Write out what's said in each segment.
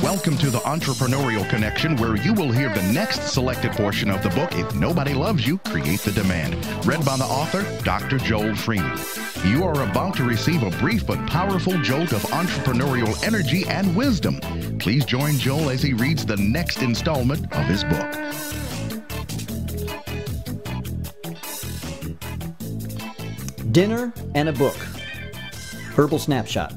Welcome to the Entrepreneurial Connection, where you will hear the next selected portion of the book, If Nobody Loves You, Create the Demand, read by the author, Dr. Joel Freeman. You are about to receive a brief but powerful jolt of entrepreneurial energy and wisdom. Please join Joel as he reads the next installment of his book. Dinner and a book. Herbal Snapshot.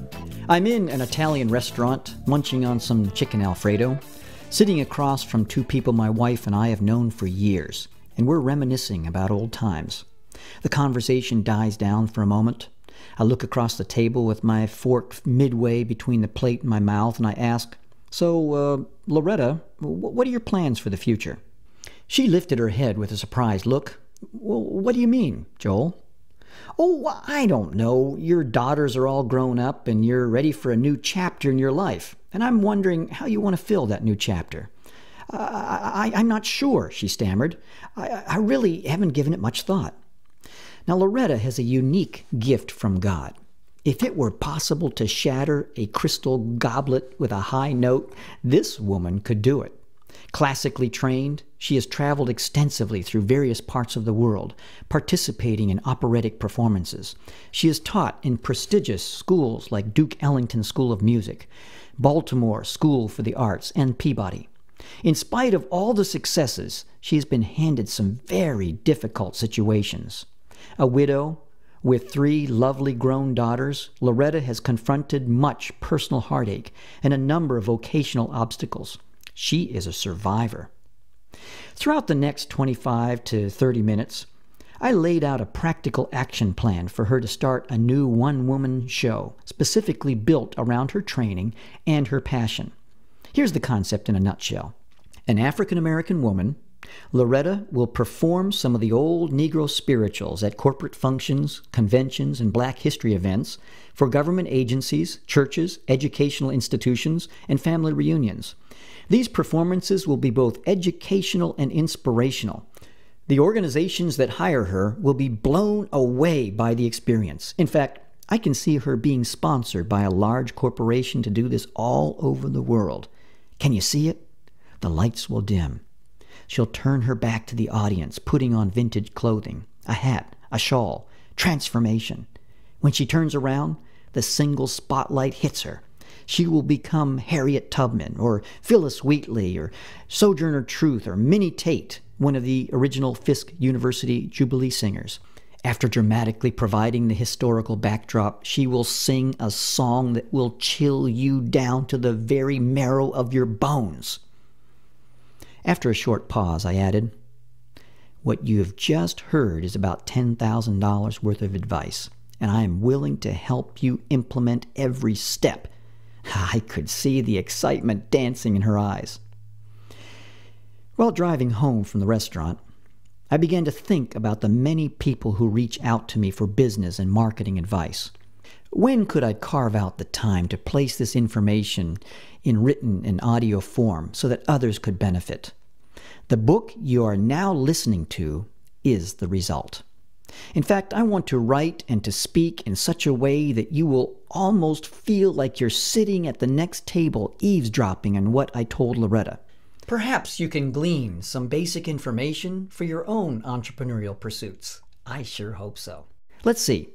I'm in an Italian restaurant, munching on some chicken Alfredo, sitting across from two people my wife and I have known for years, and we're reminiscing about old times. The conversation dies down for a moment. I look across the table with my fork midway between the plate and my mouth, and I ask, "So, Loretta, what are your plans for the future?" She lifted her head with a surprised look. "Well, what do you mean, Joel?" "Oh, I don't know. Your daughters are all grown up and you're ready for a new chapter in your life. And I'm wondering how you want to fill that new chapter." I'm not sure," she stammered. I really haven't given it much thought." Now, Loretta has a unique gift from God. If it were possible to shatter a crystal goblet with a high note, this woman could do it. Classically trained, she has traveled extensively through various parts of the world, participating in operatic performances. She is taught in prestigious schools like Duke Ellington School of Music, Baltimore School for the Arts, and Peabody. In spite of all the successes, she has been handed some very difficult situations. A widow with 3 lovely grown daughters, Loretta has confronted much personal heartache and a number of vocational obstacles. She is a survivor. Throughout the next 25 to 30 minutes, I laid out a practical action plan for her to start a new one-woman show, specifically built around her training and her passion. Here's the concept in a nutshell. An African-American woman, Loretta, will perform some of the old Negro spirituals at corporate functions, conventions, and Black history events for government agencies, churches, educational institutions, and family reunions. These performances will be both educational and inspirational. The organizations that hire her will be blown away by the experience. In fact, I can see her being sponsored by a large corporation to do this all over the world. Can you see it? The lights will dim. She'll turn her back to the audience, putting on vintage clothing, a hat, a shawl, transformation. When she turns around, the single spotlight hits her. She will become Harriet Tubman, or Phyllis Wheatley, or Sojourner Truth, or Minnie Tate, one of the original Fisk University Jubilee singers. After dramatically providing the historical backdrop, she will sing a song that will chill you down to the very marrow of your bones. After a short pause, I added, "What you have just heard is about $10,000 worth of advice, and I am willing to help you implement every step." I could see the excitement dancing in her eyes. While driving home from the restaurant, I began to think about the many people who reach out to me for business and marketing advice. When could I carve out the time to place this information in written and audio form so that others could benefit? The book you are now listening to is the result. In fact, I want to write and to speak in such a way that you will almost feel like you're sitting at the next table eavesdropping on what I told Loretta. Perhaps you can glean some basic information for your own entrepreneurial pursuits. I sure hope so. Let's see.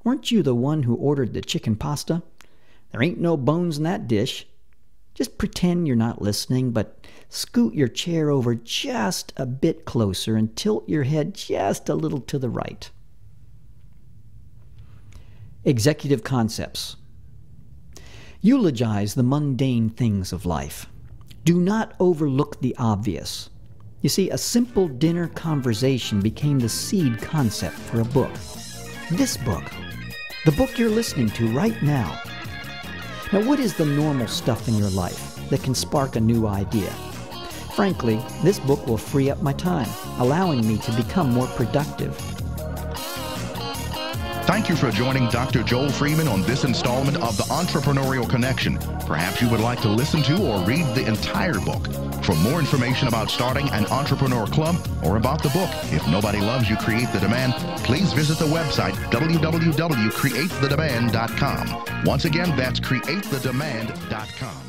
Weren't you the one who ordered the chicken pasta? There ain't no bones in that dish. Just pretend you're not listening, but scoot your chair over just a bit closer and tilt your head just a little to the right. Executive concepts. Eulogize the mundane things of life. Do not overlook the obvious. You see, a simple dinner conversation became the seed concept for a book. This book. The book you're listening to right now. Now, what is the normal stuff in your life that can spark a new idea? Frankly, this book will free up my time, allowing me to become more productive. Thank you for joining Dr. Joel Freeman on this installment of the Entrepreneurial Connection. Perhaps you would like to listen to or read the entire book. For more information about starting an entrepreneur club or about the book, If Nobody Loves You, Create the Demand, please visit the website www.createthedemand.com. Once again, that's createthedemand.com.